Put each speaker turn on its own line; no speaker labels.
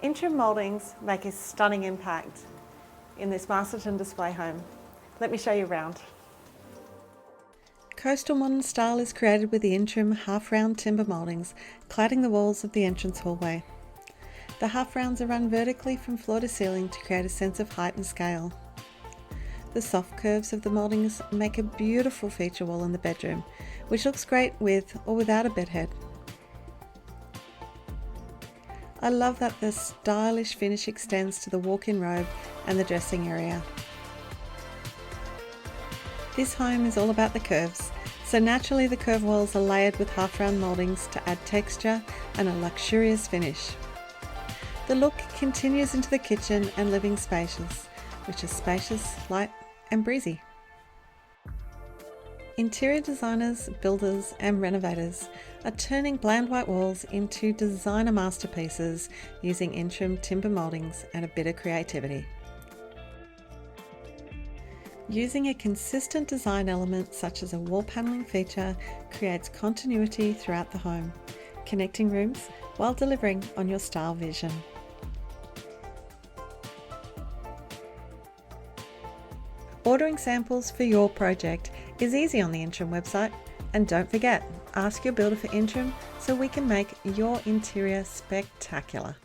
Intrim mouldings make a stunning impact in this Masterton display home. Let me show you around. Coastal modern style is created with the Intrim Half Round timber mouldings cladding the walls of the entrance hallway. The half rounds are run vertically from floor to ceiling to create a sense of height and scale. The soft curves of the mouldings make a beautiful feature wall in the bedroom, which looks great with or without a bedhead. I love that the stylish finish extends to the walk-in robe and the dressing area. This home is all about the curves, so naturally the curve walls are layered with half-round mouldings to add texture and a luxurious finish. The look continues into the kitchen and living spaces, which is spacious, light and breezy. Interior designers, builders and renovators are turning bland white walls into designer masterpieces using Intrim timber mouldings and a bit of creativity. Using a consistent design element such as a wall panelling feature creates continuity throughout the home, connecting rooms while delivering on your style vision. Ordering samples for your project is easy on the Intrim website, and don't forget, ask your builder for Intrim so we can make your interior spectacular.